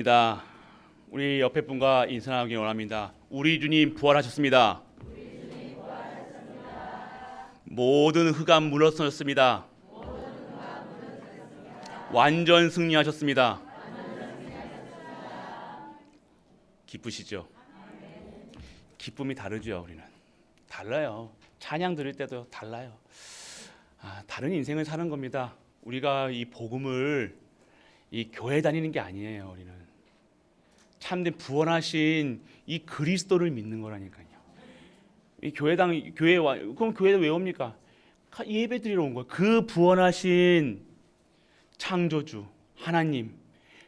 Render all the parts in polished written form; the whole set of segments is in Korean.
입니다. 우리 옆에 분과 인사하기 원합니다. 우리 주님 부활하셨습니다. 모든 흑암 물러서셨습니다. 완전 승리하셨습니다. 기쁘시죠? 기쁨이 다르죠. 우리는 달라요. 찬양 드릴 때도 달라요. 다른 인생을 사는 겁니다. 우리가 이 복음을 이 교회 다니는 게 아니에요. 우리는 참된 부활하신 이 그리스도를 믿는 거라니까요. 이 교회 그럼 교회에 왜 옵니까? 예배 드리러 온 거예요. 그 부활하신 창조주 하나님,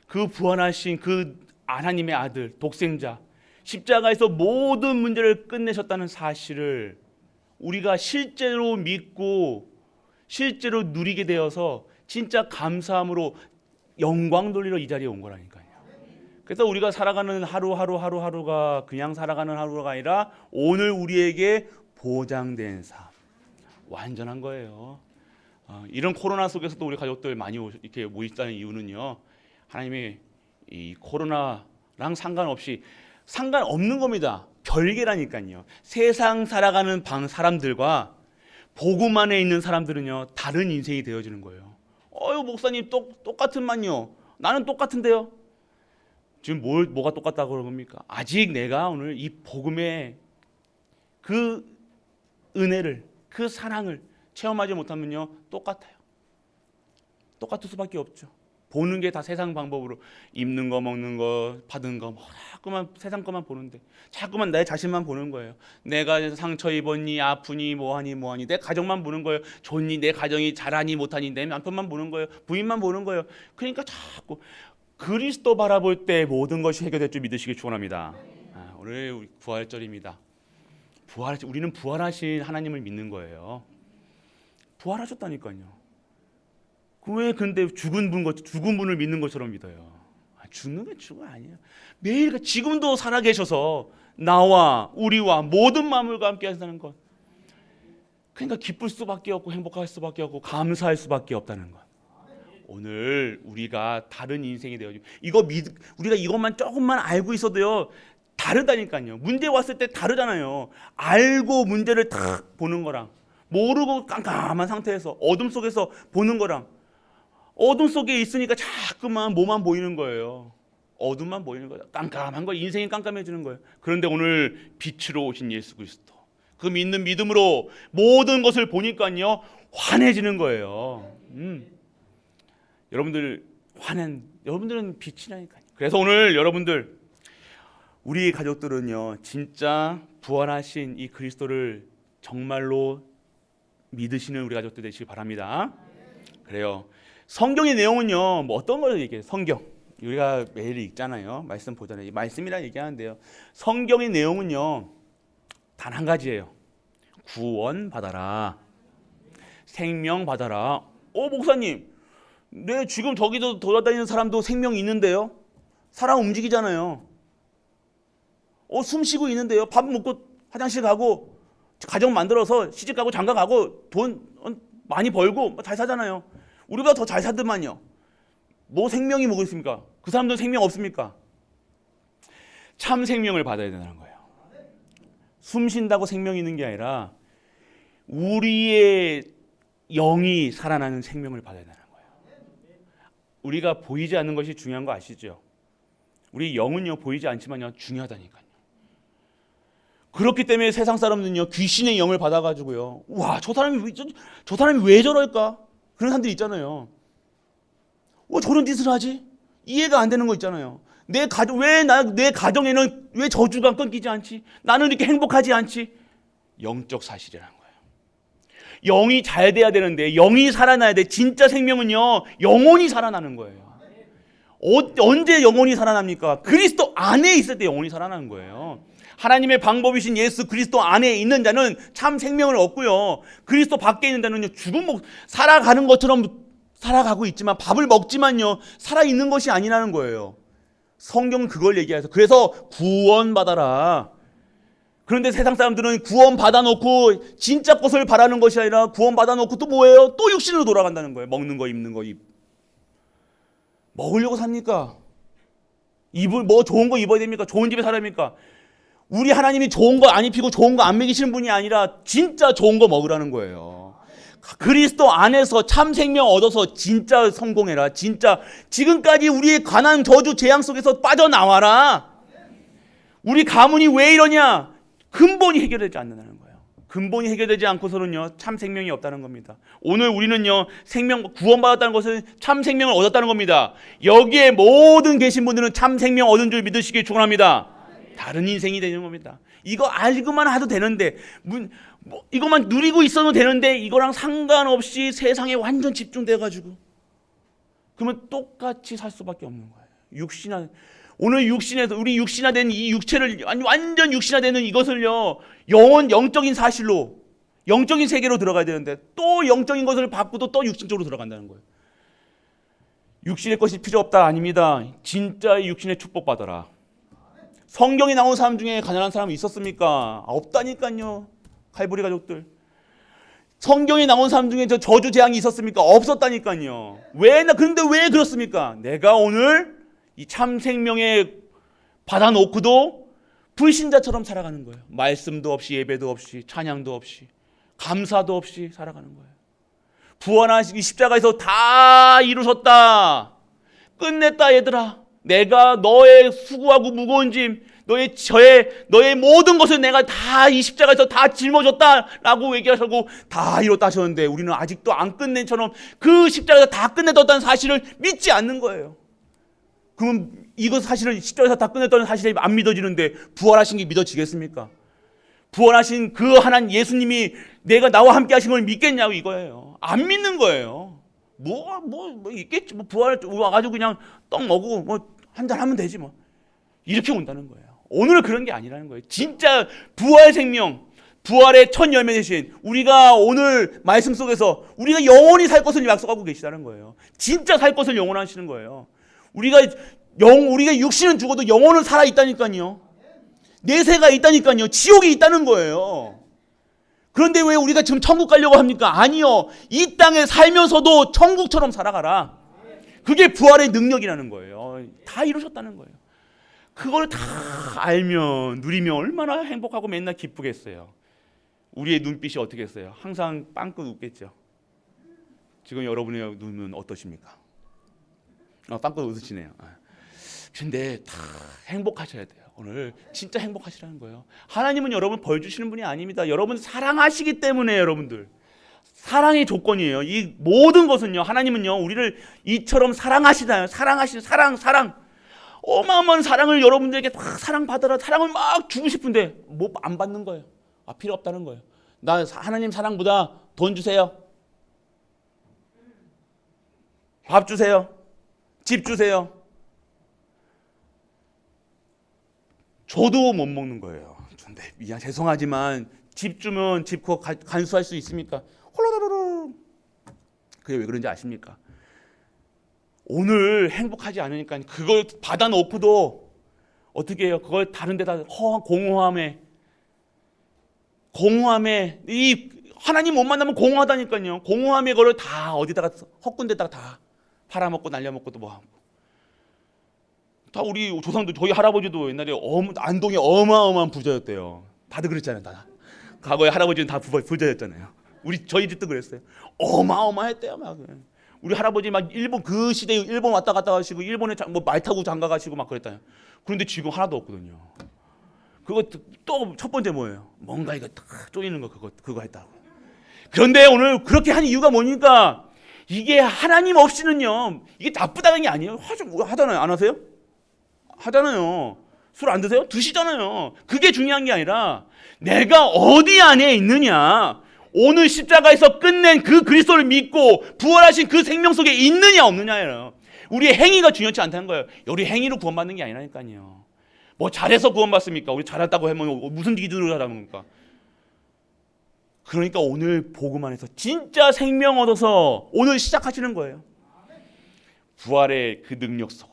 그 부활하신 그 하나님의 아들 독생자 십자가에서 모든 문제를 끝내셨다는 사실을 우리가 실제로 믿고 실제로 누리게 되어서 진짜 감사함으로 영광 돌리러 이 자리에 온 거라니까요. 그래서 우리가 살아가는 하루하루가 그냥 살아가는 하루가 아니라 오늘 우리에게 보장된 삶, 완전한 거예요. 이런 코로나 속에서도 우리 가족들 많이 이렇게 모이다는 이유는요, 하나님이 이 코로나랑 상관없는 겁니다. 별개라니까요. 세상 살아가는 사람들과 복음 안에 있는 사람들은요 다른 인생이 되어지는 거예요. 목사님 똑같은만요. 나는 똑같은데요. 지금 뭐가 똑같다고 그런 겁니까? 아직 내가 오늘 이 복음의 그 은혜를, 그 사랑을 체험하지 못하면요 똑같아요. 똑같을 수밖에 없죠. 보는 게 다 세상 방법으로 입는 거, 먹는 거, 받은 거, 자꾸만 세상 것만 보는데 자꾸만 내 자신만 보는 거예요. 내가 상처 입었니, 아프니, 뭐하니 내 가정만 보는 거예요. 좋니, 내 가정이 잘하니 못하니 내 남편만 보는 거예요. 부인만 보는 거예요. 그러니까 자꾸 그리스도 바라볼 때 모든 것이 해결될 줄 믿으시길 축원합니다. 오늘 부활절입니다. 우리는 부활하신 하나님을 믿는 거예요. 부활하셨다니까요. 왜 근데 죽은 분을 믿는 것처럼 믿어요? 죽는 게 죽은 아니에요. 매일 지금도 살아계셔서 나와 우리와 모든 만물과 함께 하시는 것. 그러니까 기쁠 수밖에 없고 행복할 수밖에 없고 감사할 수밖에 없다는 것. 오늘 우리가 다른 인생이 되어지고 우리가 이것만 조금만 알고 있어도요 다르다니까요. 문제 왔을 때 다르잖아요. 알고 문제를 딱 보는 거랑 모르고 깜깜한 상태에서 어둠 속에서 보는 거랑, 어둠 속에 있으니까 자꾸만 뭐만 보이는 거예요. 어둠만 보이는 거예요. 깜깜한 거, 인생이 깜깜해지는 거예요. 그런데 오늘 빛으로 오신 예수 그리스도, 그 믿는 믿음으로 모든 것을 보니까요 환해지는 거예요. 여러분들은 빛이라니까요. 그래서 오늘 여러분들, 우리 가족들은요 진짜 부활하신 이 그리스도를 정말로 믿으시는 우리 가족들 되시길 바랍니다. 그래요. 성경의 내용은요 어떤 걸 얘기해요? 성경 우리가 매일 읽잖아요. 말씀 보잖아요. 말씀이라 얘기하는데요, 성경의 내용은요 단 한 가지예요. 구원 받아라, 생명 받아라. 목사님, 네, 지금 저기도 돌아다니는 사람도 생명이 있는데요. 사람 움직이잖아요. 숨 쉬고 있는데요. 밥 먹고 화장실 가고 가정 만들어서 시집 가고 장가 가고 돈 많이 벌고 잘 사잖아요. 우리보다 더 잘 사더만요. 생명이 뭐가 있습니까? 그 사람들은 생명 없습니까? 참 생명을 받아야 되는 거예요. 숨 쉰다고 생명이 있는 게 아니라 우리의 영이 살아나는 생명을 받아야 되는 거예요. 우리가 보이지 않는 것이 중요한 거 아시죠? 우리 영은요 보이지 않지만요 중요하다니까요. 그렇기 때문에 세상 사람들은요 귀신의 영을 받아가지고요, 와, 저 사람이 왜 저럴까? 그런 사람들이 있잖아요. 저런 짓을 하지? 이해가 안 되는 거 있잖아요. 내 가정에는 왜 저주가 끊기지 않지? 나는 이렇게 행복하지 않지? 영적 사실이라는 거예요. 영이 잘 돼야 되는데, 영이 살아나야 돼. 진짜 생명은요 영혼이 살아나는 거예요. 언제 영혼이 살아납니까? 그리스도 안에 있을 때 영혼이 살아나는 거예요. 하나님의 방법이신 예수 그리스도 안에 있는 자는 참 생명을 얻고요, 그리스도 밖에 있는 자는요 살아가는 것처럼 살아가고 있지만, 밥을 먹지만요 살아있는 것이 아니라는 거예요. 성경은 그걸 얘기해서, 그래서 구원받아라. 그런데 세상 사람들은 구원 받아놓고 진짜 것을 바라는 것이 아니라 구원 받아놓고 또 뭐예요? 또 육신으로 돌아간다는 거예요. 먹는 거, 입는 거, 먹으려고 삽니까? 입을 뭐 좋은 거 입어야 됩니까? 좋은 집에 살아야 됩니까? 우리 하나님이 좋은 거 안 입히고 좋은 거 안 먹이시는 분이 아니라 진짜 좋은 거 먹으라는 거예요. 그리스도 안에서 참 생명 얻어서 진짜 성공해라. 진짜 지금까지 우리의 가난, 저주, 재앙 속에서 빠져나와라. 우리 가문이 왜 이러냐? 근본이 해결되지 않는다는 거예요. 근본이 해결되지 않고서는요, 참 생명이 없다는 겁니다. 오늘 우리는요, 생명, 구원받았다는 것은 참 생명을 얻었다는 겁니다. 여기에 모든 계신 분들은 참 생명 얻은 줄 믿으시길 축원합니다. 다른 인생이 되는 겁니다. 이거 알고만 해도 되는데, 이것만 누리고 있어도 되는데, 이거랑 상관없이 세상에 완전 집중돼가지고, 그러면 똑같이 살 수밖에 없는 거예요. 오늘 육신에서, 우리 육신화된 이 육체를, 완전 육신화되는 이것을요, 영적인 사실로, 영적인 세계로 들어가야 되는데, 또 영적인 것을 받고도 또 육신적으로 들어간다는 거예요. 육신의 것이 필요 없다. 아닙니다. 진짜의 육신의 축복 받아라. 성경에 나온 사람 중에 가난한 사람이 있었습니까? 없다니까요. 칼보리 가족들. 성경에 나온 사람 중에 저 저주 재앙이 있었습니까? 없었다니까요. 그런데 왜 그렇습니까? 내가 오늘 이 참 생명에 받아놓고도 불신자처럼 살아가는 거예요. 말씀도 없이, 예배도 없이, 찬양도 없이, 감사도 없이 살아가는 거예요. 부활하신 이 십자가에서 다 이루셨다. 끝냈다 얘들아. 내가 너의 수고하고 무거운 짐, 너의 모든 것을 내가 다 이 십자가에서 다 짊어졌다라고 얘기하시고 다 이뤘다 하셨는데 우리는 아직도 안 끝낸 처럼 그 십자가에서 다 끝내뒀다는 사실을 믿지 않는 거예요. 그러면 이거 사실은 십자가에서 다 끝냈다는 사실이 안 믿어지는데 부활하신 게 믿어지겠습니까? 부활하신 그 하나님 예수님이 내가 나와 함께 하신 걸 믿겠냐고 이거예요. 안 믿는 거예요. 뭐 있겠지. 부활 와가지고 그냥 떡 먹고 한잔 하면 되지 뭐. 이렇게 온다는 거예요. 오늘은 그런 게 아니라는 거예요. 진짜 부활 생명, 부활의 첫 열매 되신 우리가 오늘 말씀 속에서 우리가 영원히 살 것을 약속하고 계시다는 거예요. 진짜 살 것을 영원하시는 거예요. 우리가 육신은 죽어도 영혼은 살아 있다니까요. 내세가 있다니까요. 지옥이 있다는 거예요. 그런데 왜 우리가 지금 천국 가려고 합니까? 아니요. 이 땅에 살면서도 천국처럼 살아가라. 그게 부활의 능력이라는 거예요. 다 이루셨다는 거예요. 그걸 다 알면 누리면 얼마나 행복하고 맨날 기쁘겠어요. 우리의 눈빛이 어떻겠어요? 항상 빵긋 웃겠죠. 지금 여러분의 눈은 어떠십니까? 빵긋 웃으시네요. 근데 다 행복하셔야 돼요. 오늘 진짜 행복하시라는 거예요. 하나님은 여러분 벌 주시는 분이 아닙니다. 여러분 사랑하시기 때문에 여러분들. 사랑의 조건이에요. 이 모든 것은요. 하나님은요. 우리를 이처럼 사랑하시나요? 사랑. 어마어마한 사랑을 여러분들에게 막 사랑받아라. 사랑을 막 주고 싶은데 뭐 안 받는 거예요. 필요 없다는 거예요. 나 하나님 사랑보다 돈 주세요. 밥 주세요. 집 주세요. 저도 못 먹는 거예요. 근데 죄송하지만 집 주면 집 그거 간수할 수 있습니까? 홀로로로. 그게 왜 그런지 아십니까? 오늘 행복하지 않으니까 그걸 받아놓고도 어떻게 해요? 그걸 다른 데다 공허함에 이 하나님 못 만나면 공허하다니까요. 공허함에 그걸 다 어디다가 헛군데다가 다 팔아먹고 날려먹고도 뭐하고 다 우리 조상도 저희 할아버지도 옛날에 안동에 어마어마한 부자였대요. 다들 그랬잖아요. 다 과거에 할아버지는 다 부자였잖아요. 저희 집도 그랬어요. 어마어마했대요. 막 우리 할아버지 막 일본 그 시대에 일본 왔다 갔다 가시고 일본에 말 타고 장가 가시고 막 그랬다요. 그런데 지금 하나도 없거든요. 그거 또 첫 번째 뭐예요? 뭔가 이거 딱 쪼이는 거 그거 했다고. 그런데 오늘 그렇게 한 이유가 뭐니까 이게 하나님 없이는요. 이게 나쁘다는 게 아니에요. 하잖아요. 안 하세요? 하잖아요. 술 안 드세요? 드시잖아요. 그게 중요한 게 아니라 내가 어디 안에 있느냐. 오늘 십자가에서 끝낸 그 그리스도를 믿고 부활하신 그 생명 속에 있느냐 없느냐예요. 우리의 행위가 중요치 않다는 거예요. 우리 행위로 구원받는 게 아니라니까요. 뭐 잘해서 구원받습니까? 우리 잘했다고 하면 무슨 기준으로 잘하는 겁니까? 그러니까 오늘 복음 안에서 진짜 생명 얻어서 오늘 시작하시는 거예요. 부활의 그 능력 속으로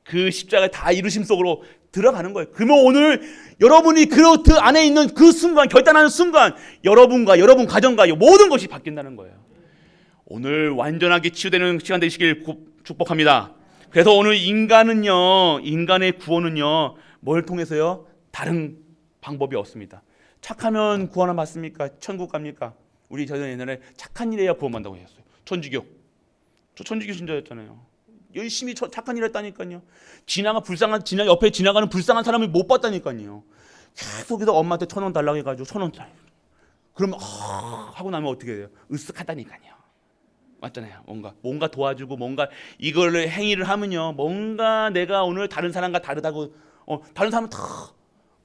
그 십자가의 다 이루심 속으로 들어가는 거예요. 그러면 오늘 여러분이 그 안에 있는 그 순간, 결단하는 순간 여러분과 여러분 가정과 모든 것이 바뀐다는 거예요. 오늘 완전하게 치유되는 시간 되시길 축복합니다. 그래서 오늘 인간의 구원은요, 뭘 통해서요? 다른 방법이 없습니다. 착하면 구원 받습니까? 천국 갑니까? 저는 옛날에 착한 일 해야 구원받는다고 했어요. 천주교. 저 천주교 신자였잖아요. 열심히 착한 일 했다니까요. 옆에 지나가는 불쌍한 사람을 못 봤다니까요. 계속해서 엄마한테 1,000원 달라고 해가지고 1,000원짜리. 그러면 하고 나면 어떻게 돼요? 으쓱하다니까요. 맞잖아요. 뭔가 도와주고 뭔가 이걸 행위를 하면요, 뭔가 내가 오늘 다른 사람과 다르다고, 다른 사람은 다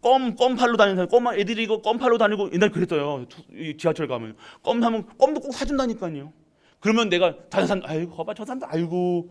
껌팔로 다니는 사람, 애들이 이거 껌팔로 다니고 옛날 그랬어요. 지하철 가면 껌하면 껌도 꼭 사준다니까요. 그러면 내가 다른 사람, 아이고 봐봐 저 사람도, 아이고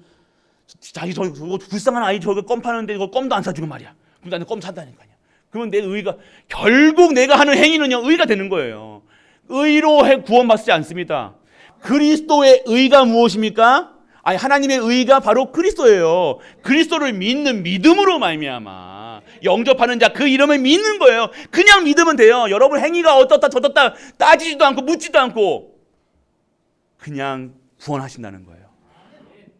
자기 저 불쌍한 아이 저거 껌 파는데 이거 껌도 안 사주고 말이야. 그럼 나는 껌 산다니까요. 그러면 내 의가, 결국 내가 하는 행위는요, 의가 되는 거예요. 의로 구원받지 않습니다. 그리스도의 의가 무엇입니까? 하나님의 의가 바로 그리스도예요. 그리스도를 믿는 믿음으로 말미암아 영접하는 자, 그 이름을 믿는 거예요. 그냥 믿으면 돼요. 여러분 행위가 어떻다 저떻다 따지지도 않고 묻지도 않고 그냥 구원하신다는 거예요.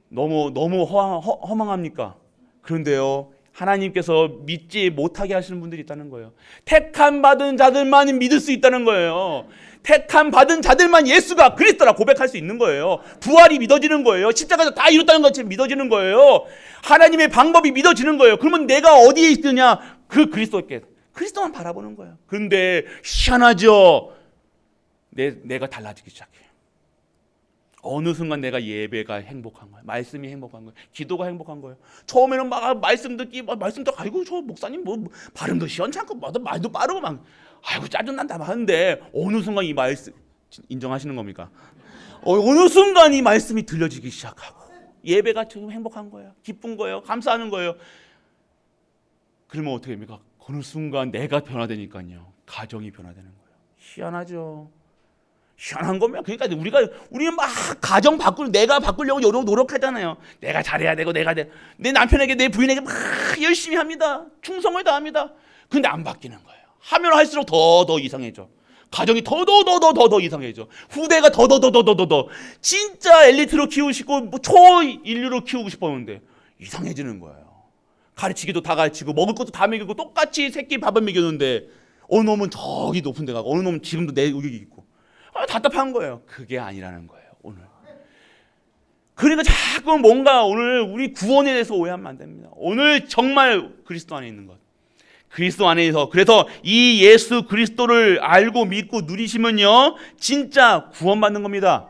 너무 허망합니까? 그런데요, 하나님께서 믿지 못하게 하시는 분들이 있다는 거예요. 택함 받은 자들만 믿을 수 있다는 거예요. 택함 받은 자들만 예수가 그리스도라 고백할 수 있는 거예요. 부활이 믿어지는 거예요. 십자가에서 다 이뤘다는 것이 믿어지는 거예요. 하나님의 방법이 믿어지는 거예요. 그러면 내가 어디에 있느냐? 그 그리스도만 바라보는 거예요. 그런데 희한하죠. 내가 달라지기 시작해요. 어느 순간 내가 예배가 행복한 거예요. 말씀이 행복한 거예요. 기도가 행복한 거예요. 처음에는 막 말씀 듣기, 아이고 저 목사님 뭐 발음도 시원찮고 말도 빠르고 막 아이고 짜증난다 하는데 어느 순간 이 말씀, 인정하시는 겁니까? 어느 순간 이 말씀이 들려지기 시작하고 예배가 좀 행복한 거예요. 기쁜 거예요. 감사하는 거예요. 그러면 어떻게 됩니까? 어느 순간 내가 변화되니까요, 가정이 변화되는 거예요. 희한하죠. 희한한 겁니다. 그러니까 우리는 막 가정 내가 바꾸려고 노력하잖아요. 내가 잘해야 되고 내 남편에게 내 부인에게 막 열심히 합니다. 충성을 다합니다. 근데 안 바뀌는 거예요. 하면 할수록 더 이상해져. 가정이 더 이상해져. 후대가 더 진짜 엘리트로 키우시고 초인류로 키우고 싶었는데 이상해지는 거예요. 가르치기도 다 가르치고 먹을 것도 다 먹이고 똑같이 새끼 밥을 먹였는데 어느 놈은 저기 높은 데 가고 어느 놈은 지금도 내 여기 있고 답답한 거예요. 그게 아니라는 거예요, 오늘. 그러니까 자꾸 뭔가 오늘 우리 구원에 대해서 오해하면 안 됩니다. 오늘 정말 그리스도 안에 있는 것. 그리스도 안에서, 그래서 이 예수 그리스도를 알고 믿고 누리시면요, 진짜 구원받는 겁니다.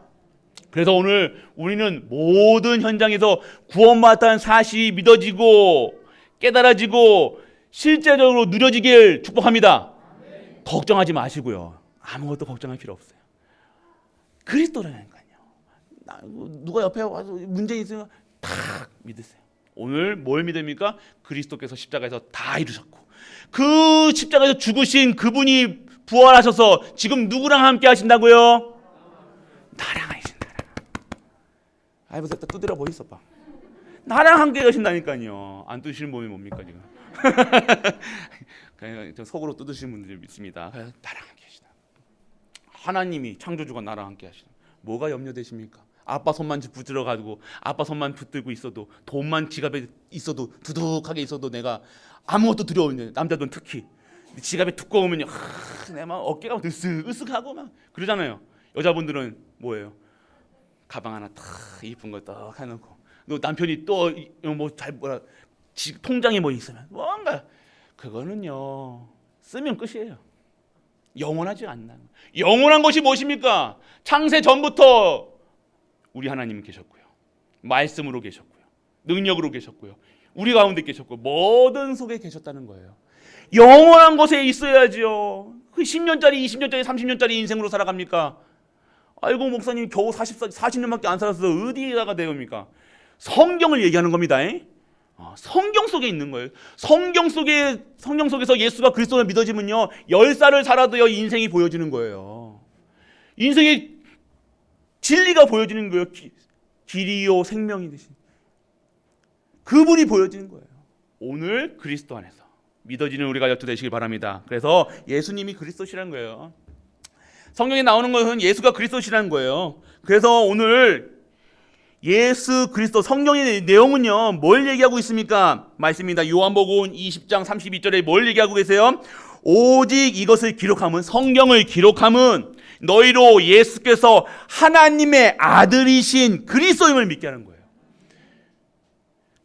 그래서 오늘 우리는 모든 현장에서 구원받았다는 사실이 믿어지고 깨달아지고 실제적으로 누려지길 축복합니다. 걱정하지 마시고요. 아무것도 걱정할 필요 없어요. 그리스도라니까요. 누가 옆에 와서 문제 있으면 다 믿으세요. 오늘 뭘 믿습니까? 그리스도께서 십자가에서 다 이루셨고 그 십자가에서 죽으신 그분이 부활하셔서 지금 누구랑 함께 하신다고요? 나랑 하신다. 아이고 또 두드려 보이소 봐. 나랑 함께 하신다니까요. 안 두시는 몸이 뭡니까 지금? 그냥 속으로 뜯으시는 분들이 있습니다. 나랑 함께 하시다. 하나님이 창조주가 나랑 함께 하시다. 뭐가 염려되십니까? 아빠 손만 붙들어 가지고 아빠 손만 붙들고 있어도 돈만 지갑에 있어도 두둑하게 있어도 내가 아무것도 두려운데, 남자들은 특히 지갑에 두꺼우면요, 내 막 어깨가 으쓱하고 막 그러잖아요. 여자분들은 뭐예요? 가방 하나 탁 이쁜 거 딱 해놓고 또 남편이 또 통장에 뭐 있으면 뭔가 그거는요 쓰면 끝이에요. 영원하지 않나. 영원한 것이 무엇입니까? 창세 전부터 우리 하나님은 계셨고요, 말씀으로 계셨고요, 능력으로 계셨고요, 우리 가운데 계셨고 모든 속에 계셨다는 거예요. 영원한 곳에 있어야지요. 그 10년짜리 20년짜리 30년짜리 인생으로 살아갑니까? 아이고 목사님 겨우 40년밖에 안 살았어. 어디다가 대겁니까? 성경을 얘기하는 겁니다. 성경 속에 있는 거예요. 성경 속에서 예수가 그리스도를 믿어지면요 10살을 살아도요 인생이 보여지는 거예요. 인생의 진리가 보여지는 거예요. 길이요 생명이 되신 그분이 보여지는 거예요. 오늘 그리스도 안에서 믿어지는 우리가 여투 되시길 바랍니다. 그래서 예수님이 그리스도시라는 거예요. 성경에 나오는 것은 예수가 그리스도시라는 거예요. 그래서 오늘 예수 그리스도 성경의 내용은요 뭘 얘기하고 있습니까? 말씀입니다. 요한복음 20장 32절에 뭘 얘기하고 계세요? 오직 이것을 기록함은, 성경을 기록함은 너희로 예수께서 하나님의 아들이신 그리스도임을 믿게 하는 거예요.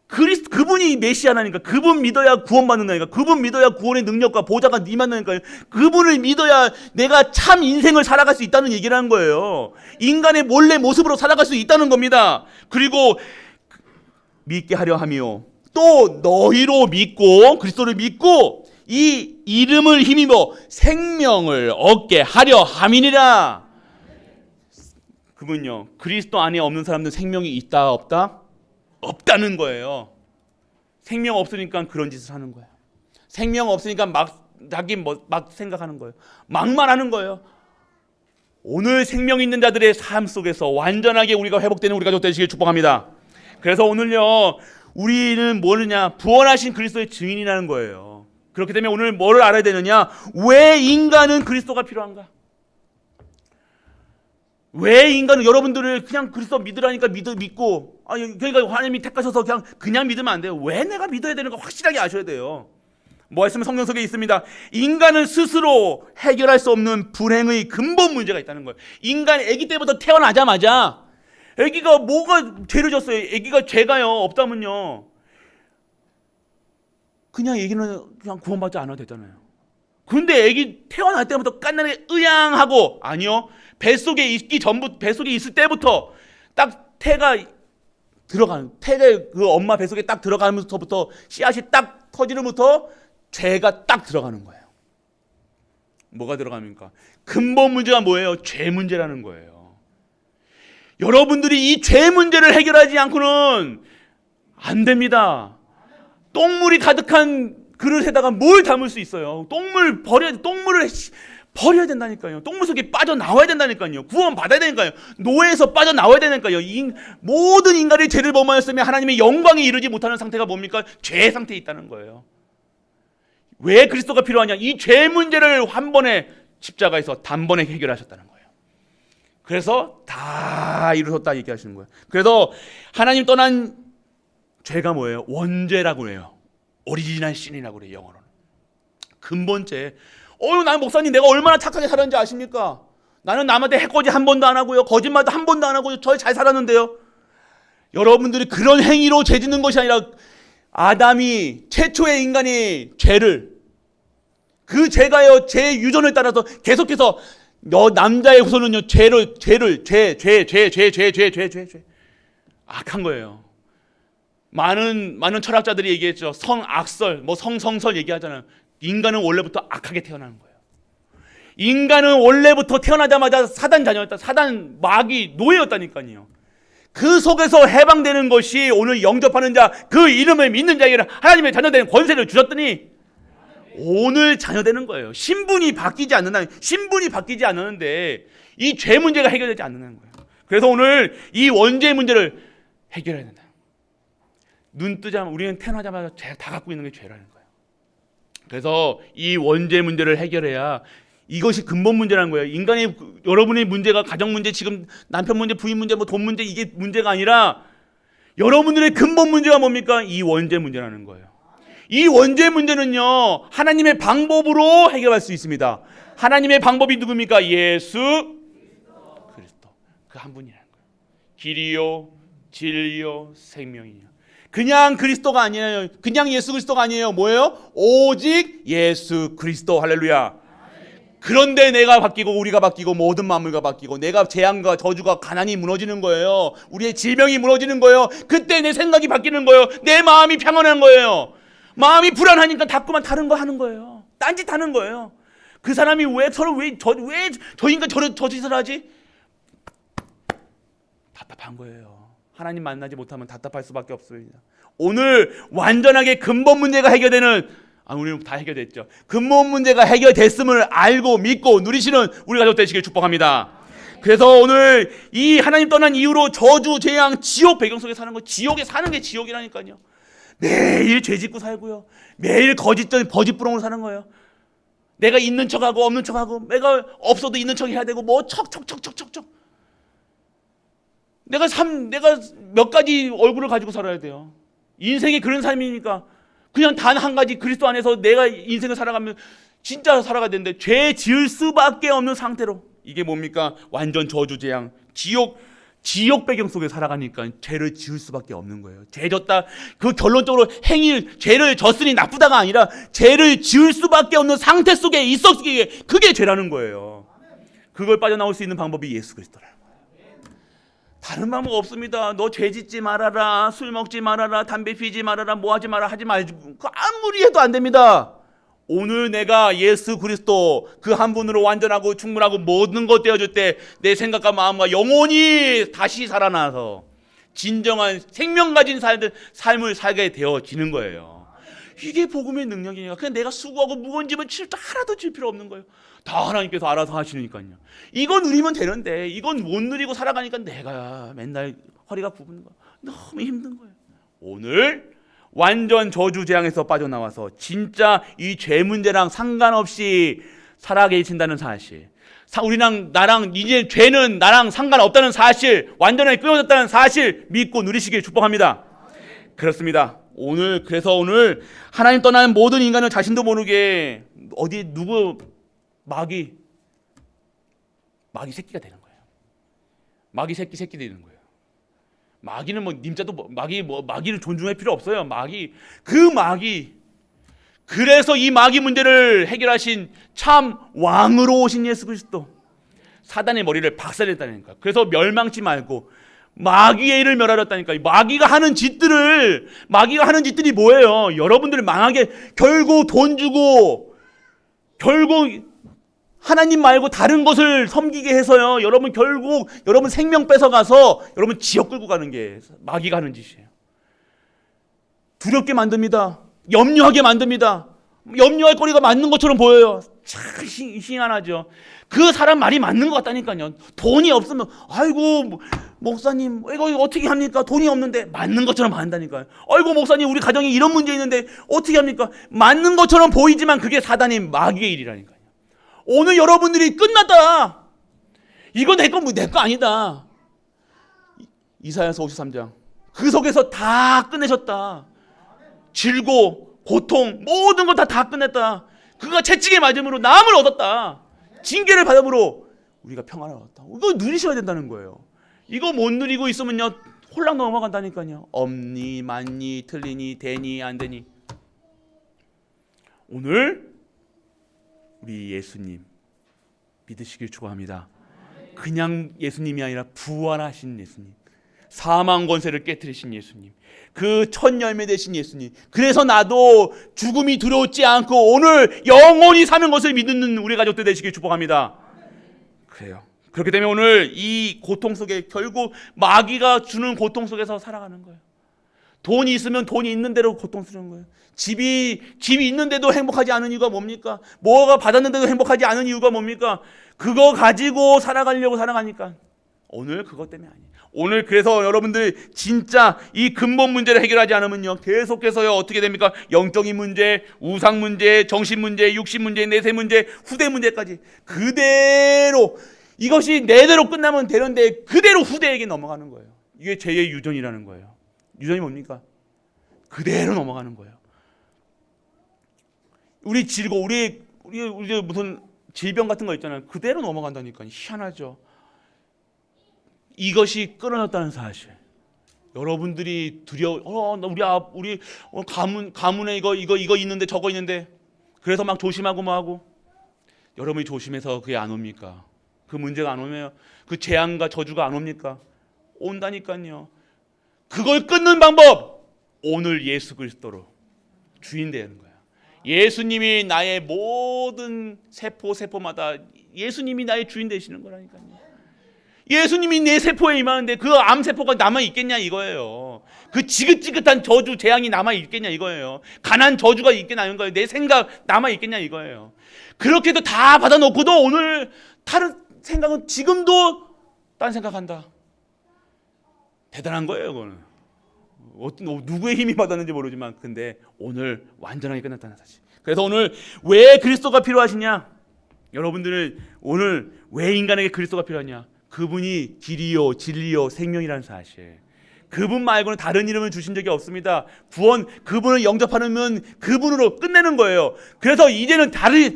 그분이 메시아라니까. 그분 믿어야 구원받는다니까. 그분 믿어야 구원의 능력과 보좌가 임한다니까요. 그분을 믿어야 내가 참 인생을 살아갈 수 있다는 얘기를 하는 거예요. 인간의 몰래 모습으로 살아갈 수 있다는 겁니다. 그리고 믿게 하려 하며 또 너희로 믿고, 그리스도를 믿고 이 이름을 힘입어 생명을 얻게 하려 함이니라. 그분요, 그리스도 안에 없는 사람들은 생명이 있다 없다? 없다는 거예요. 생명 없으니까 그런 짓을 하는 거예요. 생명 없으니까 막 생각하는 거예요. 막만 하는 거예요. 오늘 생명 있는 자들의 삶 속에서 완전하게 우리가 회복되는 우리가 되시길 축복합니다. 그래서 오늘요 우리는 뭐느냐, 부활하신 그리스도의 증인이라는 거예요. 그렇기 때문에 오늘 뭐를 알아야 되느냐, 왜 인간은 그리스도가 필요한가? 왜 인간은 여러분들을 그냥 그리스도 믿으라니까 믿고, 그러니까 하나님이 택하셔서 그냥 믿으면 안 돼요. 왜 내가 믿어야 되는 거 확실하게 아셔야 돼요. 뭐 했으면 성경 속에 있습니다. 인간은 스스로 해결할 수 없는 불행의 근본 문제가 있다는 거예요. 인간 아기 때부터 태어나자마자 아기가 뭐가 죄를 졌어요? 아기가 죄가요 없다면요 그냥 아기는 그냥 구원받지 않아도 되잖아요. 그런데 아기 태어날 때부터 깐난하게 의양하고, 아니요, 뱃속에 있을 때부터 딱 태가 그 엄마 뱃속에 딱 들어가면서부터 씨앗이 딱 터지는부터 죄가 딱 들어가는 거예요. 뭐가 들어갑니까? 근본 문제가 뭐예요? 죄 문제라는 거예요. 여러분들이 이 죄 문제를 해결하지 않고는 안 됩니다. 똥물이 가득한 그릇에다가 뭘 담을 수 있어요? 똥물을 버려야 된다니까요. 똥물 속에 빠져나와야 된다니까요. 구원받아야 되니까요. 노예에서 빠져나와야 되니까요. 모든 인간이 죄를 범하였으면 하나님의 영광에 이르지 못하는 상태가 뭡니까? 죄의 상태에 있다는 거예요. 왜 그리스도가 필요하냐? 이 죄 문제를 한 번에 십자가에서 단번에 해결하셨다는 거예요. 그래서 다 이루셨다 얘기하시는 거예요. 그래서 하나님 떠난 죄가 뭐예요? 원죄라고 해요. 오리지널 신이라고 그래요, 영어로는. 근본죄. 난 목사님 내가 얼마나 착하게 살았는지 아십니까? 나는 남한테 해코지 한 번도 안 하고요, 거짓말도 한 번도 안 하고요, 저 잘 살았는데요. 여러분들이 그런 행위로 죄 짓는 것이 아니라 아담이, 최초의 인간이 죄를, 그 죄가요 죄 유전을 따라서 계속해서 남자의 후손은요 죄 악한 거예요. 많은 철학자들이 얘기했죠. 성악설, 성성설 얘기하잖아요. 인간은 원래부터 악하게 태어나는 거예요. 인간은 원래부터 태어나자마자 사단 자녀였다. 사단 마귀 노예였다니까요. 그 속에서 해방되는 것이 오늘 영접하는 자, 그 이름을 믿는 자에게 하나님의 자녀되는 권세를 주셨더니 오늘 자녀되는 거예요. 신분이 바뀌지 않았는데 이 죄 문제가 해결되지 않는 거예요. 그래서 오늘 이 원죄 문제를 해결해야 된다. 눈 뜨자마자 우리는 태어나자마자 죄 다 갖고 있는 게 죄라는 거예요. 그래서 이 원죄 문제를 해결해야, 이것이 근본 문제라는 거예요. 여러분의 문제가 가정 문제, 지금 남편 문제, 부인 문제, 돈 문제, 이게 문제가 아니라 여러분들의 근본 문제가 뭡니까? 이 원죄 문제라는 거예요. 이 원죄 문제는요 하나님의 방법으로 해결할 수 있습니다. 하나님의 방법이 누굽니까? 예수 그리스도, 그 한 분이라는 거예요. 길이요 진리요 생명이요. 그냥 그리스도가 아니에요. 그냥 예수 그리스도가 아니에요. 뭐예요? 오직 예수 그리스도. 할렐루야. 그런데 내가 바뀌고 우리가 바뀌고 모든 만물가 바뀌고 내가 재앙과 저주가 가난이 무너지는 거예요. 우리의 질병이 무너지는 거예요. 그때 내 생각이 바뀌는 거예요. 내 마음이 평안한 거예요. 마음이 불안하니까 자꾸만 다른 거 하는 거예요. 딴짓 하는 거예요. 그 사람이 왜 저 인간 저 짓을 하지? 답답한 거예요. 하나님 만나지 못하면 답답할 수밖에 없습니다. 오늘 완전하게 근본 문제가 해결되는, 우리는 다 해결됐죠. 근본 문제가 해결됐음을 알고 믿고 누리시는 우리 가족 되시길 축복합니다. 그래서 오늘 이 하나님 떠난 이후로 저주, 재앙, 지옥 배경 속에 사는 거, 지옥에 사는 게 지옥이라니까요. 매일 죄 짓고 살고요. 매일 거짓부렁으로 사는 거예요. 내가 있는 척하고 없는 척하고, 내가 없어도 있는 척 해야 되고 척. 내가 몇 가지 얼굴을 가지고 살아야 돼요. 인생이 그런 삶이니까 그냥 단 한 가지 그리스도 안에서 내가 인생을 살아가면 진짜 살아가야 되는데 죄 지을 수밖에 없는 상태로, 이게 뭡니까? 완전 저주재앙, 지옥 배경 속에 살아가니까 죄를 지을 수밖에 없는 거예요. 죄 졌다, 그 결론적으로 죄를 졌으니 나쁘다가 아니라 죄를 지을 수밖에 없는 상태 속에 있었기에 그게 죄라는 거예요. 그걸 빠져나올 수 있는 방법이 예수 그리스도라는 거예요. 다른 방법 없습니다. 너 죄 짓지 말아라, 술 먹지 말아라, 담배 피지 말아라, 뭐 하지 마라, 하지 말고, 그 아무리 해도 안 됩니다. 오늘 내가 예수 그리스도 그 한 분으로 완전하고 충분하고 모든 것 되어줄 때 내 생각과 마음과 영혼이 다시 살아나서 진정한 생명 가진 삶을 살게 되어지는 거예요. 이게 복음의 능력이니까. 그냥 내가 수고하고 무거운 짐을 하나도 질 필요 없는 거예요. 다 하나님께서 알아서 하시니까요. 이건 누리면 되는데 이건 못 누리고 살아가니까 내가 맨날 허리가 굽은 거 너무 힘든 거예요. 오늘 완전 저주 재앙에서 빠져나와서 진짜 이 죄 문제랑 상관없이 살아계신다는 사실, 나랑 이제 죄는 나랑 상관없다는 사실, 완전하게 끊어졌다는 사실 믿고 누리시길 축복합니다. 그렇습니다. 그래서 오늘 하나님 떠나는 모든 인간은 자신도 모르게 마귀 새끼가 되는 거예요. 마귀 새끼 되는 거예요. 마귀는 님자도 마귀를 존중할 필요 없어요. 그래서 이 마귀 문제를 해결하신 참 왕으로 오신 예수 그리스도, 사단의 머리를 박살냈다니까. 그래서 멸망치 말고 마귀의 일을 멸하렸다니까. 마귀가 하는 짓들이 뭐예요? 여러분들을 망하게, 결국 돈 주고, 결국 하나님 말고 다른 것을 섬기게 해서요, 결국 여러분 생명 뺏어가서 여러분 지옥 끌고 가는 게 마귀가 하는 짓이에요. 두렵게 만듭니다. 염려하게 만듭니다. 염려할 거리가 맞는 것처럼 보여요. 참 희한하죠. 그 사람 말이 맞는 것 같다니까요. 돈이 없으면 아이고 목사님 이거 어떻게 합니까? 돈이 없는데, 맞는 것처럼 한다니까요. 아이고 목사님 우리 가정에 이런 문제 있는데 어떻게 합니까? 맞는 것처럼 보이지만 그게 사단이 마귀의 일이라니까요. 오늘 여러분들이 끝났다, 이거 내 거 아니다, 이사야서 53장 그 속에서 다 끝내셨다. 질고 고통 모든 거 다 끝냈다. 그가 채찍에 맞음으로 남을 얻었다. 징계를 받음으로 우리가 평안을 얻었다. 이거 누리셔야 된다는 거예요. 이거 못 누리고 있으면요 홀랑 넘어간다니까요. 없니 맞니 틀리니 되니 안 되니. 오늘 우리 예수님 믿으시길 축원합니다. 그냥 예수님이 아니라 부활하신 예수님, 사망 권세를 깨뜨리신 예수님, 그 첫 열매 되신 예수님. 그래서 나도 죽음이 두려웠지 않고 오늘 영원히 사는 것을 믿는 우리 가족들 되시길 축복합니다. 그래요. 그렇기 때문에 오늘 이 고통 속에, 결국 마귀가 주는 고통 속에서 살아가는 거예요. 돈이 있으면 돈이 있는 대로 고통스러운 거예요. 집이 있는데도 행복하지 않은 이유가 뭡니까? 뭐가 받았는데도 행복하지 않은 이유가 뭡니까? 그거 가지고 살아가려고 살아가니까. 오늘 그것 때문에 아니에요. 오늘 그래서 여러분들 진짜 이 근본 문제를 해결하지 않으면요 계속해서요 어떻게 됩니까? 영적인 문제, 우상 문제, 정신 문제, 육신 문제, 내세 문제, 후대 문제까지 그대로, 이것이 내대로 끝나면 되는데 그대로 후대에게 넘어가는 거예요. 이게 죄의 유전이라는 거예요. 유전이 뭡니까? 그대로 넘어가는 거예요. 우리 무슨 질병 같은 거 있잖아요. 그대로 넘어간다니까요. 희한하죠. 이것이 끊어졌다는 사실. 여러분들이 우리 가문에 이거 있는데 저거 있는데, 그래서 막 조심하고 뭐하고. 여러분이 조심해서 그게 안 옵니까? 그 문제가 안 오면 그 재앙과 저주가 안 옵니까? 온다니까요. 그걸 끊는 방법, 오늘 예수 그리스도로 주인 되는 거야. 예수님이 나의 모든 세포마다 예수님이 나의 주인 되시는 거라니까요. 예수님이 내 세포에 임하는데 그 암세포가 남아있겠냐 이거예요. 그 지긋지긋한 저주 재앙이 남아있겠냐 이거예요. 가난 저주가 있겠냐 이거예요. 내 생각 남아있겠냐 이거예요. 그렇게 해도 다 받아놓고도 오늘 다른 생각은 지금도 딴 생각한다. 대단한 거예요. 그거는 누구의 힘이 받았는지 모르지만 근데 오늘 완전하게 끝났다는 사실. 그래서 오늘 왜 그리스도가 필요하시냐? 여러분들은 오늘 왜 인간에게 그리스도가 필요하냐? 그분이 길이요 진리요 생명이라는 사실. 그분 말고는 다른 이름을 주신 적이 없습니다. 구원, 그분을 영접하면 그분으로 끝내는 거예요. 그래서 이제는 다시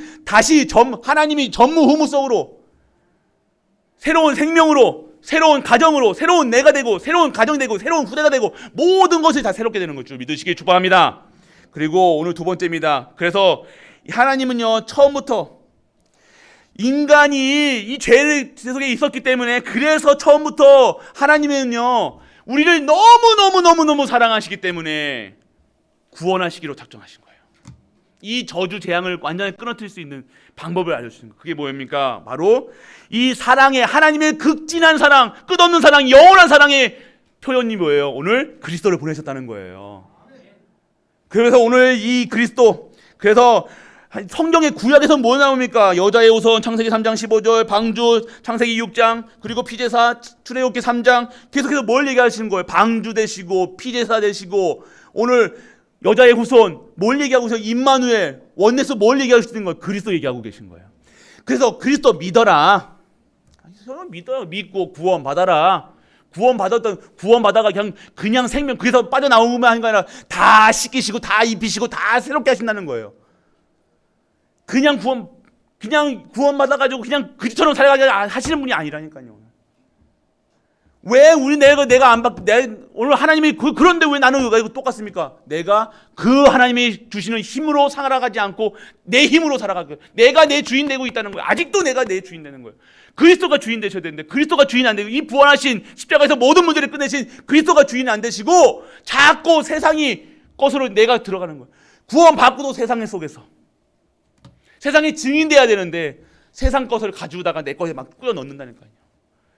하나님이 전무후무성으로 새로운 생명으로, 새로운 가정으로, 새로운 내가 되고, 새로운 가정이 되고, 새로운 후대가 되고, 모든 것이 다 새롭게 되는 걸 믿으시길 축복합니다. 그리고 오늘 두 번째입니다. 그래서 하나님은요, 처음부터 인간이 이 죄 속에 있었기 때문에, 그래서 처음부터 하나님은요, 우리를 너무 사랑하시기 때문에 구원하시기로 작정하신 거예요. 이 저주 재앙을 완전히 끊어뜨릴 수 있는 방법을 알려주시는 거예요. 그게 뭐입니까? 바로 이 사랑의, 하나님의 극진한 사랑, 끝없는 사랑, 영원한 사랑의 표현이 뭐예요? 오늘 그리스도를 보내셨다는 거예요. 그래서 오늘 이 그리스도, 그래서 성경의 구약에서 뭐 나옵니까? 여자의 우선 창세기 3장 15절, 방주 창세기 6장, 그리고 피제사 출애굽기 3장, 계속해서 뭘 얘기하시는 거예요? 방주 되시고 피제사 되시고, 오늘 여자의 후손 뭘 얘기하고 계세요? 임마누엘, 원내스 뭘 얘기하시는 거예요? 그리스도 얘기하고 계신 거예요. 그래서 그리스도 믿어라. 믿어요. 믿고 구원 받아라. 구원 받아가 그냥 생명, 그래서 빠져나오면 하는 거 아니라 다 씻기시고 다 입히시고 다 새롭게 하신다는 거예요. 그냥 구원 받아가지고 그냥 그처럼 살아가지 하시는 분이 아니라니까요. 왜 내가 안 받, 오늘 하나님이 그런데 왜 나는 이거 똑같습니까? 내가 그 하나님이 주시는 힘으로 살아가지 않고 내 힘으로 살아가고, 내가 내 주인 되고 있다는 거예요. 아직도 내가 내 주인 되는 거예요. 그리스도가 주인 되셔야 되는데 그리스도가 주인 안 되고, 이 부활하신 십자가에서 모든 문제를 끝내신 그리스도가 주인 안 되시고 자꾸 세상이 것으로 내가 들어가는 거예요. 구원 받고도 세상 속에서 세상에 증인돼야 되는데 세상 것을 가지고다가 내 것에 막 꾸려 넣는다니까요.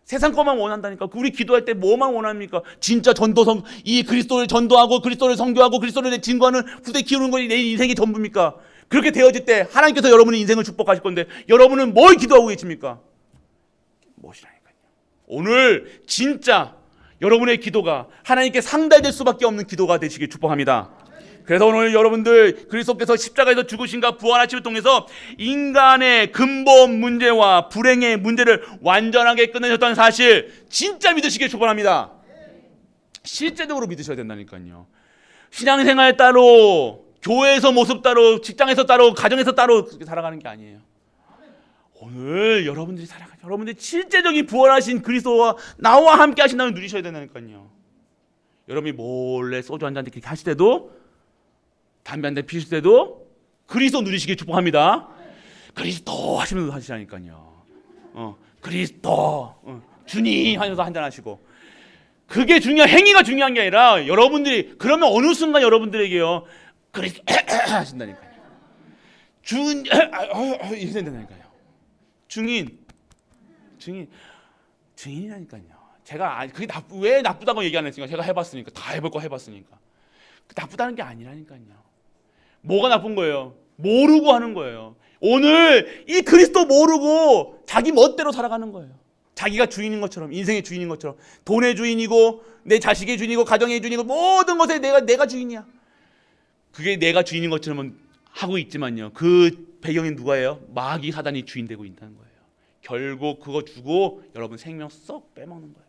세상 것만 원한다니까. 우리 기도할 때 뭐만 원합니까? 진짜 전도성, 이 그리스도를 전도하고 그리스도를 선교하고 그리스도를 증거하는 후대 키우는 것이 내 인생의 전부입니까? 그렇게 되어질 때 하나님께서 여러분의 인생을 축복하실 건데 여러분은 뭘 기도하고 계십니까? 무엇이라니까요. 오늘 진짜 여러분의 기도가 하나님께 상달될 수밖에 없는 기도가 되시길 축복합니다. 그래서 오늘 여러분들 그리스도께서 십자가에서 죽으신가 부활하심을 통해서 인간의 근본 문제와 불행의 문제를 완전하게 끝내셨다는 사실 진짜 믿으시길 축복합니다. 실제적으로 믿으셔야 된다니까요. 신앙생활 따로, 교회에서 모습 따로, 직장에서 따로, 가정에서 따로 그렇게 살아가는 게 아니에요. 오늘 여러분들이 여러분들이 실제적인 부활하신 그리스도와 나와 함께 하신다는 누리셔야 된다니까요. 여러분이 몰래 소주 한 잔 그렇게 하실 때도, 담배 한 대 피실 때도 그리스도 누리시길 축복합니다. 그리스도 하시면서 하시라니까요. 그리스도, 주님 하면서 한잔 하시고. 그게 행위가 중요한 게 아니라 여러분들이, 그러면 어느 순간 여러분들에게요, 그리스도 하신다니까요. 이렇게 된다니까요. 증인이라니까요. 제가 그게 왜 나쁘다고 얘기 안 했으니까, 제가 해봤으니까, 다 해볼 거 해봤으니까. 나쁘다는 게 아니라니까요. 뭐가 나쁜 거예요? 모르고 하는 거예요. 오늘 이 그리스도 모르고 자기 멋대로 살아가는 거예요. 자기가 주인인 것처럼, 인생의 주인인 것처럼, 돈의 주인이고 내 자식의 주인이고 가정의 주인이고 모든 것에 내가 주인이야. 그게 내가 주인인 것처럼 하고 있지만요, 그 배경이 누가예요? 마귀 사단이 주인 되고 있다는 거예요. 결국 그거 주고 여러분 생명 쏙 빼먹는 거예요.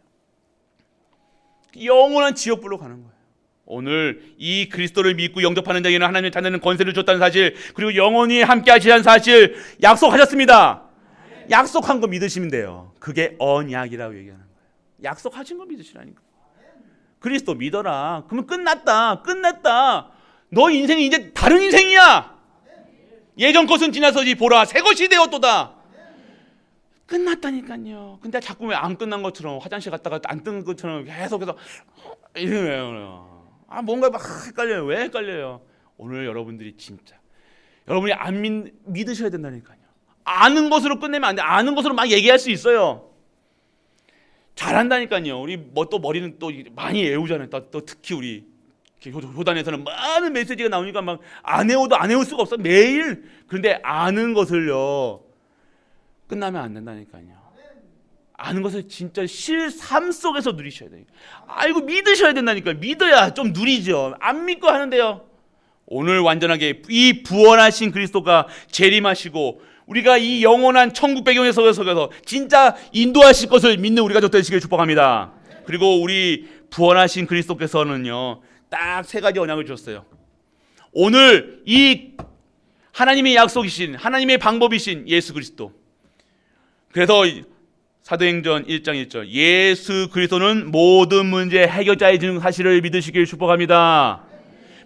영원한 지옥불로 가는 거예요. 오늘 이 그리스도를 믿고 영접하는 자에게는 하나님의 자녀는 권세를 줬다는 사실, 그리고 영원히 함께 하시라는 사실 약속하셨습니다. 약속한 거 믿으시면 돼요. 그게 언약이라고 얘기하는 거예요. 약속하신 거 믿으시라니까. 그리스도 믿어라. 그러면 끝났다. 너 인생이 이제 다른 인생이야. 예전 것은 지나서지 보라 새 것이 되었도다. 끝났다니까요. 근데 자꾸 왜 안 끝난 것처럼, 화장실 갔다가 안 뜬 것처럼 계속해서 이러네요. 뭔가 막 헷갈려요. 왜 헷갈려요? 오늘 여러분들이 진짜 여러분이 안 믿으셔야 된다니까요. 아는 것으로 끝내면 안 돼. 아는 것으로 막 얘기할 수 있어요. 잘한다니까요. 우리 또 머리는 또 많이 애우잖아요. 또 특히 우리 교단에서는 많은 메시지가 나오니까 막 안 외울 수가 없어. 매일. 그런데 아는 것을요, 끝나면 안 된다니까요. 아는 것을 진짜 실삶 속에서 누리셔야 돼요. 이거 믿으셔야 된다니까요. 믿어야 좀 누리죠. 안 믿고 하는데요. 오늘 완전하게 이 부활하신 그리스도가 재림하시고 우리가 이 영원한 천국 배경에 속에서 진짜 인도하실 것을 믿는 우리 가족 되시길 축복합니다. 그리고 우리 부활하신 그리스도께서는요, 딱 세 가지 언약을 주셨어요. 오늘 이 하나님의 약속이신, 하나님의 방법이신 예수 그리스도. 그래서 사도행전 1장 1절, 예수 그리스도는 모든 문제 해결자이신 사실을 믿으시길 축복합니다.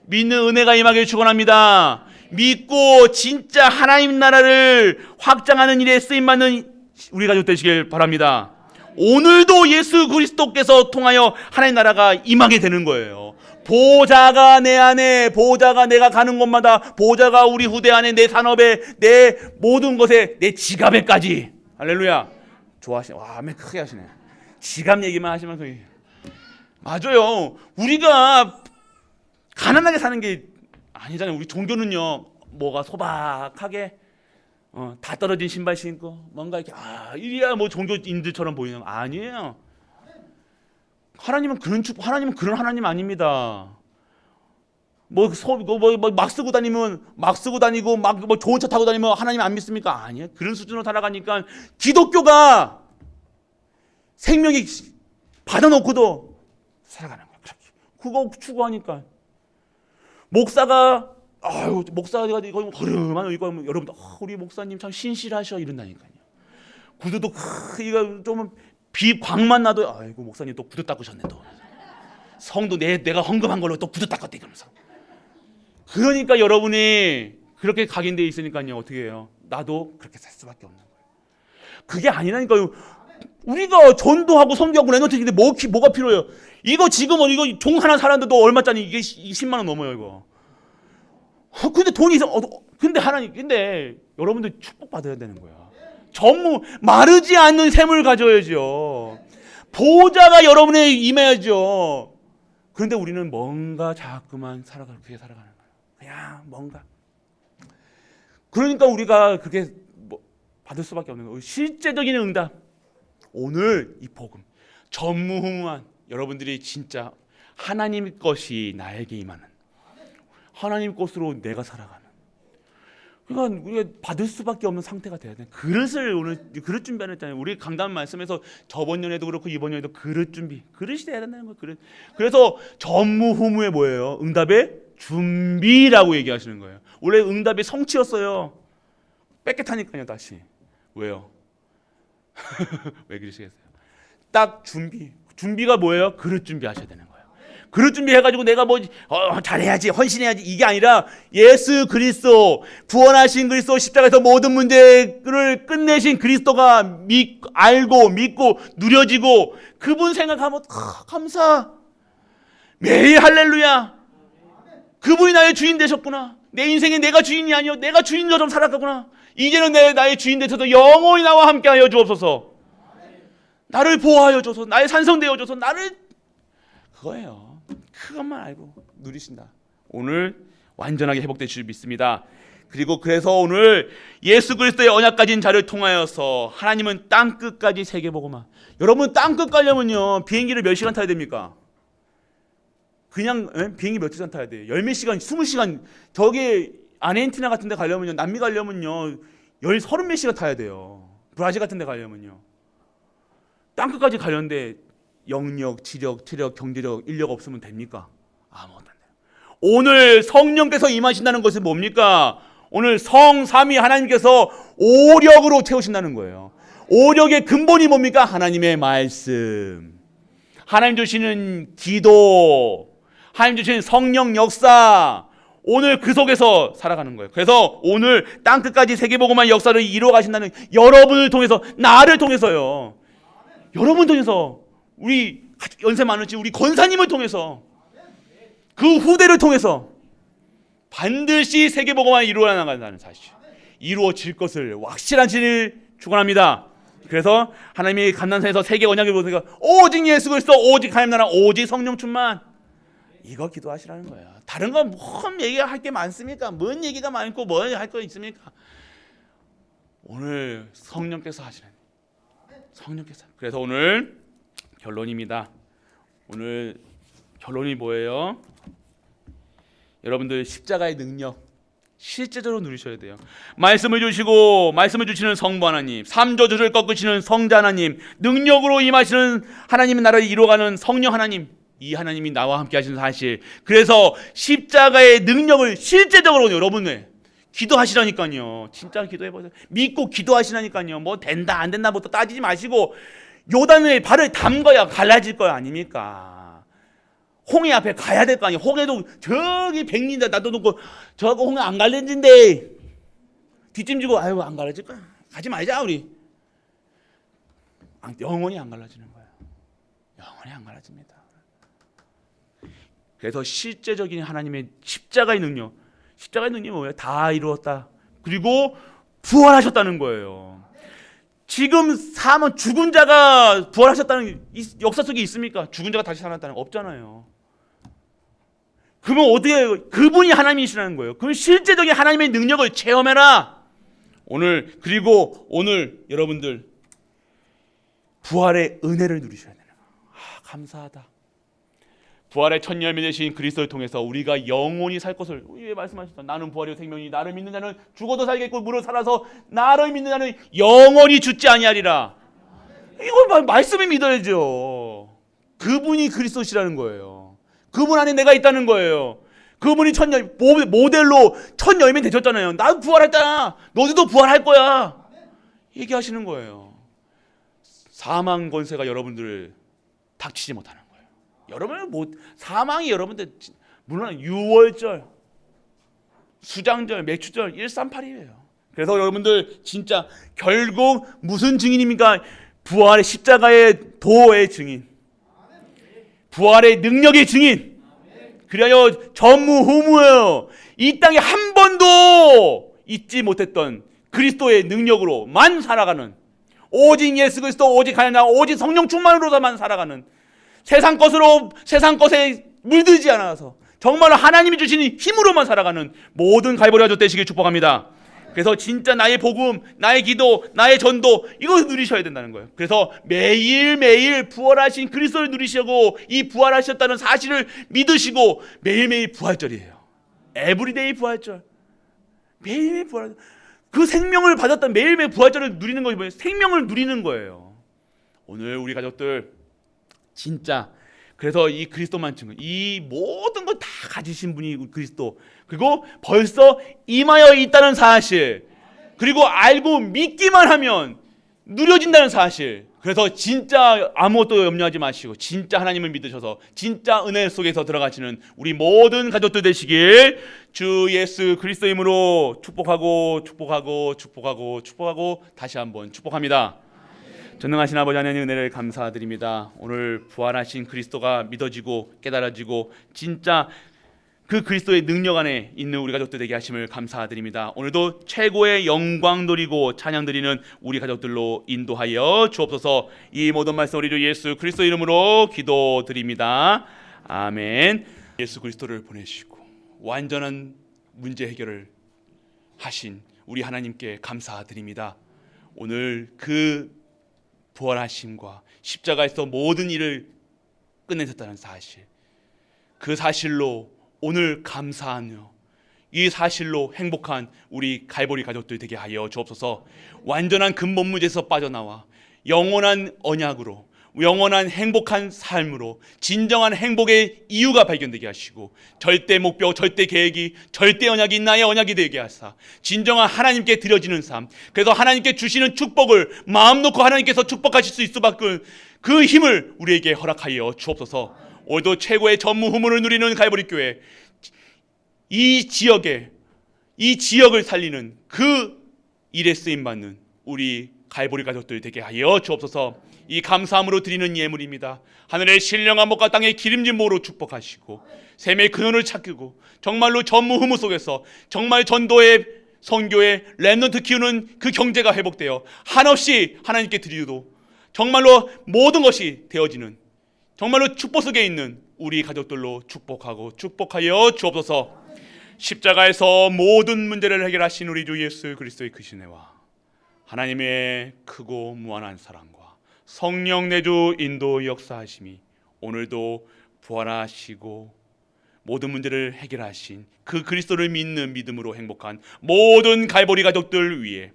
믿는 은혜가 임하길 축원합니다. 믿고 진짜 하나님 나라를 확장하는 일에 쓰임받는 우리 가족 되시길 바랍니다. 오늘도 예수 그리스도께서 통하여 하나님 나라가 임하게 되는 거예요. 보좌가 내 안에, 보좌가 내가 가는 곳마다, 보좌가 우리 후대 안에, 내 산업에, 내 모든 것에, 내 지갑에까지. 할렐루야. 좋아하시네. 와, 아멘 크게 하시네. 지갑 얘기만 하시면 그게 맞아요. 우리가 가난하게 사는 게 아니잖아요. 우리 종교는요, 뭐가 소박하게 다 떨어진 신발 신고 뭔가 이렇게 이래야 뭐 종교인들처럼 보이는 거 아니에요. 하나님은 그런 하나님 아닙니다. 막 쓰고 다니면 막 쓰고 다니고 막 뭐 좋은 차 타고 다니면 하나님 안 믿습니까? 아니에요. 그런 수준으로 살아가니까 기독교가 생명이 받아놓고도 살아가는 거예요. 그거 추구하니까 목사가 이거 허름한 이거 여러분들 우리 목사님 참 신실하셔 이런다니까요. 구두도 이거 좀 비광만 나도 아이고 목사님 또 구두 닦으셨네 또. 성도 내가 헌금한 걸로 또 구두 닦았대 이러면서. 그러니까 여러분이 그렇게 각인되어 있으니까요. 어떻게 해요? 나도 그렇게 살 수밖에 없는 거예요. 그게 아니라니까요. 우리가 전도하고 선교하고 레너티인데 뭐가 필요해요? 이거 지금 이거 종 하나 사는데도 얼마짜리 이게 10만 원 넘어요 이거. 근데 돈이 있어. 근데 여러분들 축복 받아야 되는 거야. 마르지 않는 샘을 가져야죠. 보좌가 여러분에 임해야죠. 그런데 우리는 뭔가 자꾸만 그렇게 살아가는 거예요. 그냥 뭔가. 그러니까 우리가 그렇게 받을 수밖에 없는 거예요. 실제적인 응답. 오늘 이 복음 전무후무한 여러분들이 진짜 하나님 것이 나에게 임하는, 하나님 것으로 내가 살아가는, 그러니까 우리가 받을 수밖에 없는 상태가 돼야 돼. 오늘 그릇 준비하는 했잖아요. 우리 강단 말씀에서 저번 년에도 그렇고 이번 년에도 그릇이 돼야 된다는 거예요. 그릇. 그래서 전무후무의 뭐예요? 응답의 준비라고 얘기하시는 거예요. 원래 응답의 성취였어요. 뺏겠다니까요 다시. 왜요? 왜 그러시겠어요? 딱 준비가 뭐예요? 그릇 준비하셔야 되는 거예요. 그릇 준비해가지고 내가 잘해야지 헌신해야지 이게 아니라 예수 그리스도 구원하신 그리스도 십자가에서 모든 문제를 끝내신 그리스도가 알고 믿고 누려지고 그분 생각하면 감사. 매일 할렐루야. 그분이 나의 주인 되셨구나. 내 인생에 내가 주인이 아니요 내가 주인처럼 살아가구나. 이제는 나의 주인 되셔서 영원히 나와 함께하여 주옵소서. 나를 보호하여 줘서 나의 산성되어 줘서 그거예요. 그것만 알고 누리신다. 오늘 완전하게 회복될 줄 믿습니다. 그래서 오늘 예수 그리스도의 언약 가진 자를 통하여서 하나님은 땅끝까지 세계보고만. 여러분 땅끝 가려면요 비행기를 몇 시간 타야 됩니까? 그냥 비행기 몇 시간 타야 돼요? 열몇 시간, 20시간. 저기 아르헨티나 같은 데 가려면요, 남미 가려면요 30몇 시간 타야 돼요. 브라질 같은 데 가려면요. 땅끝까지 가려는데 영력, 지력, 체력, 경제력, 인력 없으면 됩니까? 아무것도 안 돼요. 오늘 성령께서 임하신다는 것은 뭡니까? 오늘 성삼위 하나님께서 오력으로 채우신다는 거예요. 오력의 근본이 뭡니까? 하나님의 말씀, 하나님 주시는 기도, 하나님 주시는 성령 역사, 오늘 그 속에서 살아가는 거예요. 그래서 오늘 땅끝까지 세계보고만 역사를 이루어 가신다는 여러분을 통해서, 나를 통해서요, 여러분 통해서, 우리 연세 많으신 우리 권사님을 통해서, 그 후대를 통해서 반드시 세계보고만 이루어 나간다는 사실, 이루어질 것을 확실한 진리를 축원합니다. 그래서 하나님이 감난산에서 세계 언약을 보니까 오직 예수 그리스도, 오직 하나님 나라, 오직 성령 충만, 이거 기도하시라는 거예요. 다른 건 뭔 얘기할 게 많습니까? 뭔 얘기가 많고 뭐 할 거 있습니까? 오늘 성령께서 하시는, 성령께서. 그래서 오늘 결론입니다. 오늘 결론이 뭐예요? 여러분들 십자가의 능력, 실제적으로 누리셔야 돼요. 말씀을 주시고 말씀을 주시는 성부 하나님, 삼저주를 꺾으시는 성자 하나님, 능력으로 임하시는 하나님의 나라를 이루어가는 성령 하나님, 이 하나님이 나와 함께 하시는 사실. 그래서 십자가의 능력을 실제적으로 여러분의 기도하시라니까요. 진짜 기도해보세요. 믿고 기도하시라니까요. 뭐 된다 안 된다 부터 따지지 마시고 요단에 발을 담궈야 갈라질 거 아닙니까? 홍해 앞에 가야 될 거 아니에요. 홍해도 저기 백리인데 나도 놓고 저거 홍해 안 갈라진대. 뒷짐지고 아유 안 갈라질 거야. 가지 말자 우리. 영원히 안 갈라지는 거예요. 영원히 안 갈라집니다. 그래서 실제적인 하나님의 십자가의 능력, 십자가의 능력이 뭐예요? 다 이루었다. 그리고 부활하셨다는 거예요. 지금 사면 죽은 자가 부활하셨다는 역사 속에 있습니까? 죽은 자가 다시 살아났다는 거 없잖아요. 그러면 어떻게 해요? 그분이 하나님이시라는 거예요. 그럼 실제적인 하나님의 능력을 체험해라. 그리고 오늘 여러분들 부활의 은혜를 누리셔야 되는 거예요. 감사하다. 부활의 첫 열매 되신 그리스도를 통해서 우리가 영원히 살 것을 왜 말씀하셨다. 나는 부활이요 생명이니 나를 믿는 자는 죽어도 살겠고 무릇 살아서 나를 믿는 자는 영원히 죽지 아니하리라. 이걸 말씀을 믿어야죠. 그분이 그리스도시라는 거예요. 그분 안에 내가 있다는 거예요. 그분이 모델로 첫 열매 되셨잖아요. 나도 부활했잖아. 너희도 부활할 거야. 얘기하시는 거예요. 사망 권세가 여러분들을 닥치지 못하는 거예요. 여러분은 사망이 여러분들 물론 유월절, 수장절, 맥주절 138이에요. 그래서 여러분들 진짜 결국 무슨 증인입니까? 부활의 십자가의 도의 증인, 부활의 능력의 증인. 그래야 전무후무예요. 이 땅에 한 번도 잊지 못했던 그리스도의 능력으로만 살아가는, 오직 예수 그리스도, 오직 하나님, 오직 성령 충만으로만 살아가는, 세상 것에 물들지 않아서 정말 하나님이 주시는 힘으로만 살아가는 모든 갈보리 가족 되시길 축복합니다. 그래서 진짜 나의 복음, 나의 기도, 나의 전도 이거 누리셔야 된다는 거예요. 그래서 매일매일 부활하신 그리스도를 누리시고 이 부활하셨다는 사실을 믿으시고 매일매일 부활절이에요. 에브리데이 부활절. 매일매일 부활. 그 생명을 받았던 매일매일 부활절을 누리는 것이 뭐예요? 생명을 누리는 거예요. 오늘 우리 가족들 진짜 그래서 이 그리스도만 증거, 이 모든 걸 다 가지신 분이 그리스도, 그리고 벌써 임하여 있다는 사실, 그리고 알고 믿기만 하면 누려진다는 사실. 그래서 진짜 아무것도 염려하지 마시고 진짜 하나님을 믿으셔서 진짜 은혜 속에서 들어가시는 우리 모든 가족들 되시길 주 예수 그리스도 이름으로 축복하고 다시 한번 축복합니다. 전능하신 아버지 하나님 은혜를 감사드립니다. 오늘 부활하신 그리스도가 믿어지고 깨달아지고 진짜 그 그리스도의 능력 안에 있는 우리 가족들 되게 하심을 감사드립니다. 오늘도 최고의 영광 드리고 찬양 드리는 우리 가족들로 인도하여 주옵소서. 이 모든 말씀 우리 주 예수 그리스도 이름으로 기도드립니다. 아멘. 예수 그리스도를 보내시고 완전한 문제 해결을 하신 우리 하나님께 감사드립니다. 오늘 그 부활하심과 십자가에서 모든 일을 끝내셨다는 사실, 그 사실로 오늘 감사하며 이 사실로 행복한 우리 갈보리 가족들 되게 하여 주옵소서. 완전한 근본 문제에서 빠져나와 영원한 언약으로, 영원한 행복한 삶으로 진정한 행복의 이유가 발견되게 하시고 절대 목표, 절대 계획이, 절대 언약이 나의 언약이 되게 하사 진정한 하나님께 드려지는 삶, 그래서 하나님께 주시는 축복을 마음 놓고 하나님께서 축복하실 수 있을 수밖에 그 힘을 우리에게 허락하여 주옵소서. 오늘도 최고의 전무후무를 누리는 갈보리 교회, 이 지역을 살리는 그 일에 쓰임받는 우리 갈보리 가족들 되게 하여 주옵소서. 이 감사함으로 드리는 예물입니다. 하늘의 신령한 목과 땅의 기름진 모로 축복하시고 샘의 근원을 찾고 정말로 전무후무 속에서 정말 전도의 선교의 렘넌트 키우는 그 경제가 회복되어 한없이 하나님께 드리도 정말로 모든 것이 되어지는 정말로 축복 속에 있는 우리 가족들로 축복하여 주옵소서. 십자가에서 모든 문제를 해결하신 우리 주 예수 그리스도의 그 신혜와 하나님의 크고 무한한 사랑과 성령 내주 인도 역사하심이 오늘도 부활하시고 모든 문제를 해결하신 그 그리스도를 믿는 믿음으로 행복한 모든 갈보리 가족들 위해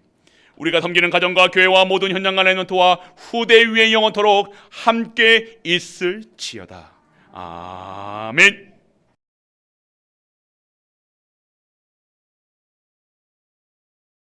우리가 섬기는 가정과 교회와 모든 현장 간의 멘토와 후대 위에 영원토록 함께 있을지어다. 아멘.